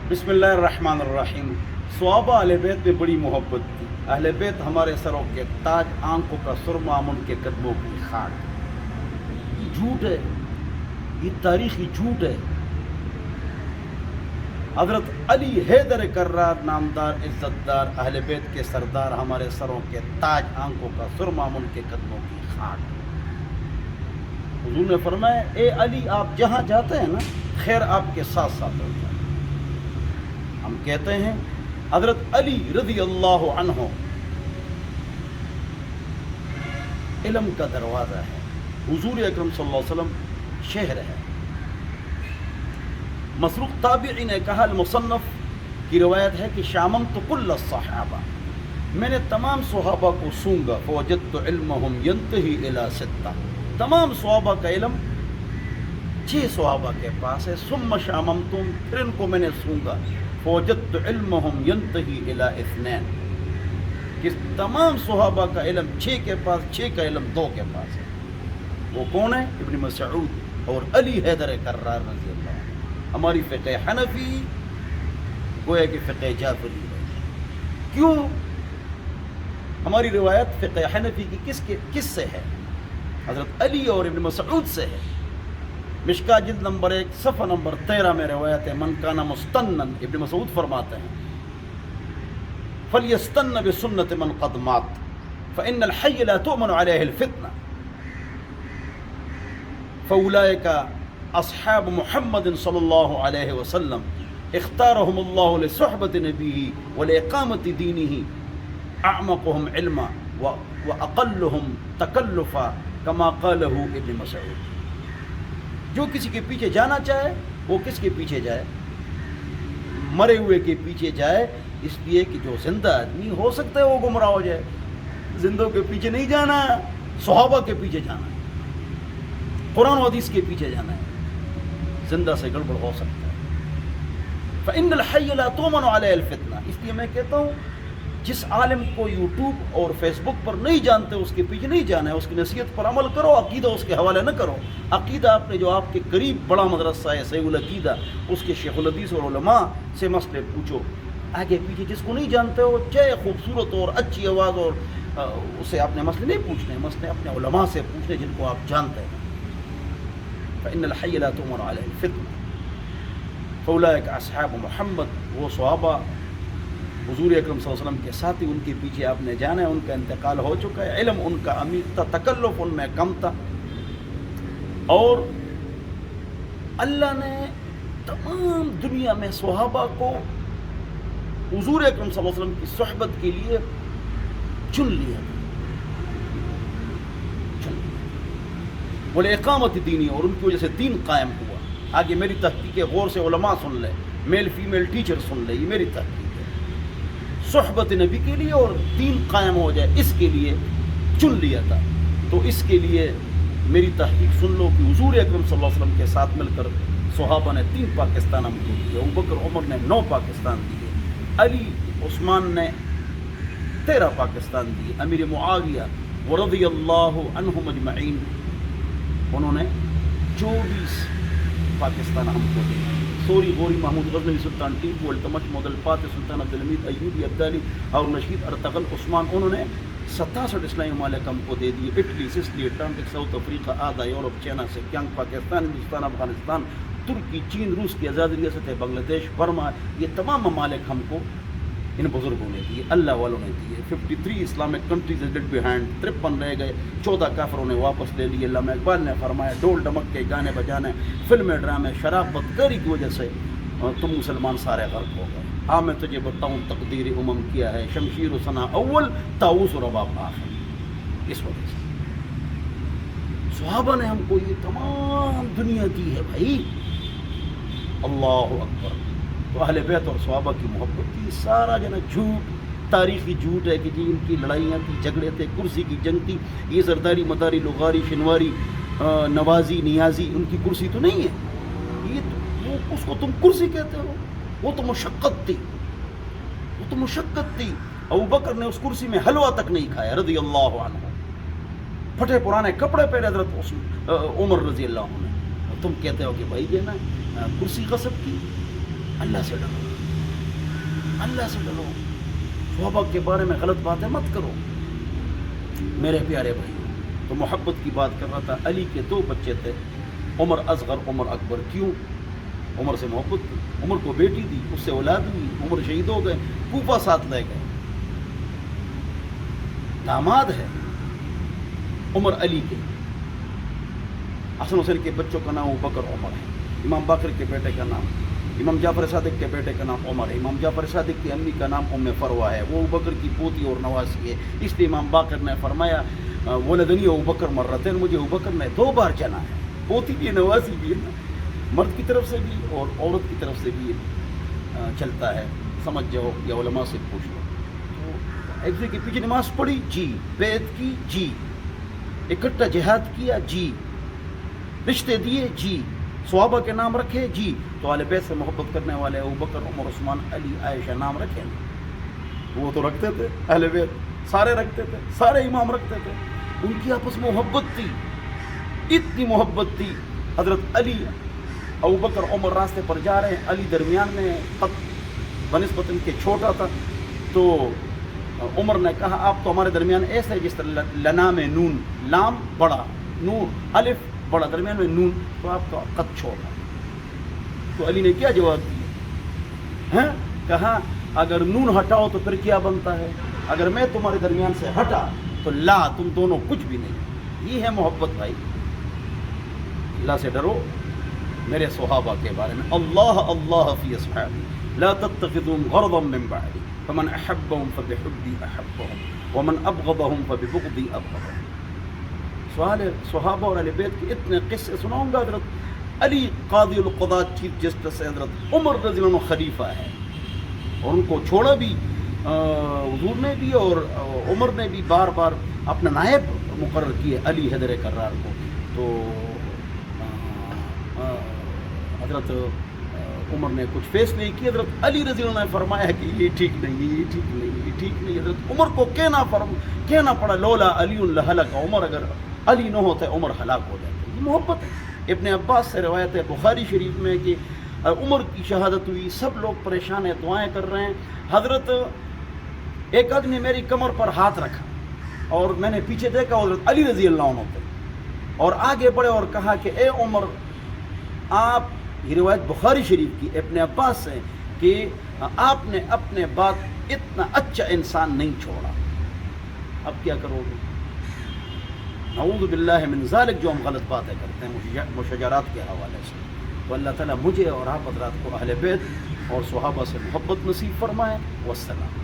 بسم اللہ الرحمن الرحیم. صحابہ اہل بیت میں بڑی محبت تھی. اہل بیت ہمارے سروں کے تاج، آنکھوں کا سرما، ان کے قدموں کی خاک. یہ جھوٹ ہے، یہ تاریخی جھوٹ ہے. حضرت علی حیدر کرار نامدار عزت دار اہل بیت کے سردار ہمارے سروں کے تاج، آنکھوں کا سرما، ان کے قدموں کی خاک. حضور نے فرمایا اے علی، آپ جہاں جاتے ہیں نا خیر آپ کے ساتھ ساتھ ہوتا ہے. ہم کہتے ہیں حضرت علی رضی اللہ عنہ علم کا دروازہ ہے. حضور اکرم صلی اللہ علیہ وسلم شہر ہے. مسروق تابعی نے کہا، المصنف کی روایت ہے کہ شاممت کل الصحابہ، میں نے تمام صحابہ کو سونگا. فوجدت علمهم ينتهي الى 6، تمام صحابہ کا علم 6 صحابہ کے پاس ہے. ثم شاممتم، پھر ان کو میں نے سونگا. فوجدت علمهم ينتهي الى 2، کہ تمام صحابہ کا علم 6 کے پاس، 6 کا علم 2 کے پاس ہے. وہ کون ہے؟ ابن مسعود اور علی حیدر کرار رضی اللہ عنہ. ہماری فقہ حنفی گویا کہ فقہ جعفری ہے. کیوں؟ ہماری روایت فقہ حنفی کی کس سے ہے؟ حضرت علی اور ابن مسعود سے ہے. مشکا جلد نمبر 1 صفحہ نمبر 13 میں روایت ہے. من کان مستنن، ابن مسعود فرماتے ہیں فلیستن بسنت من قد مات فإن الحی لا تؤمن علیہ الفتنہ فاولئک اصحاب محمد صلی اللہ علیہ وسلم اختارهم اللہ لصحبت نبیہ ولاقامت دینہ اعمقهم علما واقلهم تکلفا کما قالہ ابن مسعود. جو کسی کے پیچھے جانا چاہے وہ کس کے پیچھے جائے؟ مرے ہوئے کے پیچھے جائے، اس لیے کہ جو زندہ آدمی ہو سکتا ہے وہ گمراہ ہو جائے. زندوں کے پیچھے نہیں جانا، صحابہ کے پیچھے جانا ہے، قرآن و حدیث کے پیچھے جانا ہے. زندہ سے گڑبڑ ہو سکتا ہے. فإن الحي لا تؤمن عليه الفتنة. اس لیے میں کہتا ہوں جس عالم کو یوٹیوب اور فیس بک پر نہیں جانتے اس کے پیچھے نہیں جانا ہے. اس کی نصیحت پر عمل کرو، عقیدہ اس کے حوالے نہ کرو. عقیدہ آپ نے جو آپ کے قریب بڑا مدرسہ ہے صحیح العقیدہ، اس کے شیخ الحدیث اور علماء سے مسئلے پوچھو. آگے پیچھے جس کو نہیں جانتے ہو، چاہے خوبصورت اور اچھی آواز اور اسے آپ نے مسئلے نہیں پوچھنے، مسئلے اپنے علماء سے پوچھنے جن کو آپ جانتے ہیں. فإن الحي لا تؤمن عليه الفتنة فأولئك أصحاب محمد. وہ صحابہ حضور اکرم صلی اللہ علیہ وسلم کے ساتھی، ان کے پیچھے آپ نے جانا ہے. ان کا انتقال ہو چکا ہے. علم ان کا امیر تھا، تکلف ان میں کم تھا. اور اللہ نے تمام دنیا میں صحابہ کو حضور اکرم صلی اللہ علیہ وسلم کی صحبت کے لیے چن لیا. بولے اقامت دینی، اور ان کی وجہ سے دین قائم ہوا. آگے میری تحقیق غور سے علماء سن لے، میل فیمیل ٹیچر سن لے، یہ میری تحقیق ہے. صحبت نبی کے لیے اور دین قائم ہو جائے، اس کے لیے چن لیا تھا. تو اس کے لیے میری تحقیق سن لو کہ حضور اکرم صلی اللہ علیہ وسلم کے ساتھ مل کر صحابہ نے 3 پاکستان ہم کو دیے، ابوبکر عمر نے 9 پاکستان دیے، علی عثمان نے 13 پاکستان دیے، امیر معاویہ ورضی اللہ عنہم اجمعین انہوں نے 24 پاکستان ہم کو دیے. سوری غوری محمود غزنوی سلطان ٹیپو التمش محمد الفاتح سلطان عبدالحمید ایوبی عبدالی اور نشید ارطغرل عثمان، انہوں نے 67 اسلامی ممالک ہم کو دے دیے. Italy, Sicily, Atlantic, South Africa, آدھا یورپ، چائنا سے کینگ، پاکستان، ہندوستان، افغانستان، ترکی، چین، روس کی آزاد ریاست ہے، بنگلہ دیش، برما، یہ تمام ممالک ہم کو ان بزرگوں نے دیے، اللہ والوں نے دیے. 53 اسلامک کنٹریز ڈیڈ بیہائنڈ، 53 رہ گئے، 14 کافروں نے واپس لے لیے. علامہ اقبال نے فرمایا ڈول ڈمک کے گانے بجانے، فلمیں، ڈرامے، شراب بدکاری کی وجہ سے تم مسلمان سارے غرق ہو گئے. ہاں میں تجھے بتاؤں تقدیر امم کیا ہے، شمشیر و ثنا اول، طاؤس و رباب آخر. اس وجہ سے صحابہ نے ہم کو یہ تمام دنیا دی ہے بھائی. اللہ اکبر. تو اہل بیت اور صحابہ کی محبت کی سارا جو ہے جھوٹ، تاریخی جھوٹ ہے کہ جی ان کی لڑائیاں تھی، جھگڑے تھے، کرسی کی جنگ تھی. یہ زرداری، مداری، لغاری، شنواری، نوازی، نیازی ان کی کرسی تو نہیں ہے. یہ تو اس کو تم کرسی کہتے ہو. وہ تو مشقت تھی، وہ تو مشقت تھی. ابوبکر نے اس کرسی میں حلوہ تک نہیں کھایا رضی اللہ عنہ. پھٹے پرانے کپڑے پہنے حضرت عمر رضی اللہ عنہ. تم کہتے ہو کہ بھائی یہ نا کرسی غصب کی. اللہ سے ڈرو. اللہ سے ڈرو، صحابہ کے بارے میں غلط باتیں مت کرو۔ میرے پیارے بھائی، تو محبت کی بات کر رہا تھا۔ علی کے 2 بچے تھے، عمر اصغر، عمر اکبر۔ کیوں؟ عمر سے محبت تھی، عمر کو بیٹی دی، اس سے اولاد ہوئی، عمر شہید ہو گئے، کوفہ ساتھ لے گئے۔ داماد ہے عمر علی کے، حسن حسین کے بچوں کا نام ابوبکر عمر ہے، امام باقر کے بیٹے کا نام، امام جعفر صادق کے بیٹے کا نام عمر ہے، امام جعفر صادق کی امی کا نام ام فروہ ہے، وہ ابوبکر کی پوتی اور نواسی ہے۔ اس لیے امام باقر نے فرمایا ولدنی ابوبکر مرتين، مجھے ابوبکر نے 2 بار جنا ہے، پوتی بھی ہے نواسی بھی ہے نا، مرد کی طرف سے بھی اور عورت کی طرف سے بھی چلتا ہے، سمجھ جاؤ یا علماء سے پوچھ لو۔ تو ایک کے پیچھے نماز پڑھی جی، بیعت کی جی، اکٹھا جہاد کیا جی، رشتے دیے جی، صحابہ کے نام رکھے جی۔ تو اہل بیت سے محبت کرنے والے ابوبکر، عمر، عثمان، علی، عائشہ نام رکھے نا، وہ تو رکھتے تھے، اہل بیت سارے رکھتے تھے، سارے امام رکھتے تھے، ان کی آپس میں محبت تھی، اتنی محبت تھی۔ حضرت علی، ابوبکر، عمر راستے پر جا رہے ہیں، علی درمیان میں بنسبت ان کے چھوٹا تھا، تو عمر نے کہا آپ تو ہمارے درمیان ایسے جس طرح لنا میں نون، لام بڑا، نون الف بڑا، درمیان میں نون، تو آپ کا قد چھوٹا۔ تو علی نے کیا جواب دیا؟ کہا اگر نون ہٹاؤ تو پھر کیا بنتا ہے؟ اگر میں تمہارے درمیان سے ہٹا تو لا، تم دونوں کچھ بھی نہیں۔ یہ ہے محبت بھائی۔ اللہ سے ڈرو، میرے صحابہ کے بارے میں اللہ اللہ فی اصحابی لا تتخذوا غرضا من بعدی فمن احبهم فبحبی احبهم ومن ابغضهم فببغضی ابغضهم۔ صحابہ اور اہل بیت کے اتنے قصے سناؤں گا۔ حضرت علی قاضی القضات چیف جسٹس ہے، حضرت عمر رضی اللہ عنہ خلیفہ ہے، اور ان کو چھوڑا بھی حضور نے بھی اور عمر نے بھی بار بار اپنا نائب مقرر کیے علی حیدر کرار کو۔ تو حضرت عمر نے کچھ فیصلے کیے، حضرت علی رضی اللہ عنہ نے فرمایا کہ یہ ٹھیک نہیں، یہ ٹھیک نہیں، یہ ٹھیک نہیں۔ حضرت عمر کو کہنا پڑا لولا علی لہلک عمر، اگر علی نہ ہوتا عمر ہلاک ہو جاتا۔ یہ محبت ہے۔ ابن عباس سے روایت ہے بخاری شریف میں کہ عمر کی شہادت ہوئی، سب لوگ پریشان ہیں، دعائیں کر رہے ہیں۔ حضرت ایک آدمی نے میری کمر پر ہاتھ رکھا اور میں نے پیچھے دیکھا حضرت علی رضی اللہ عنہ تھے، اور آگے بڑھے اور کہا کہ اے عمر، آپ، یہ روایت بخاری شریف کی ابن عباس سے، کہ آپ نے اپنے بعد اتنا اچھا انسان نہیں چھوڑا، اب کیا کرو گے؟ نعوذ باللہ من ذالک، جو ہم غلط باتیں کرتے ہیں مشاجرات کے حوالے سے۔ تو اللہ تعالیٰ مجھے اور آپ حضرات کو اہل بیت اور صحابہ سے محبت نصیب فرمائے۔ والسلام۔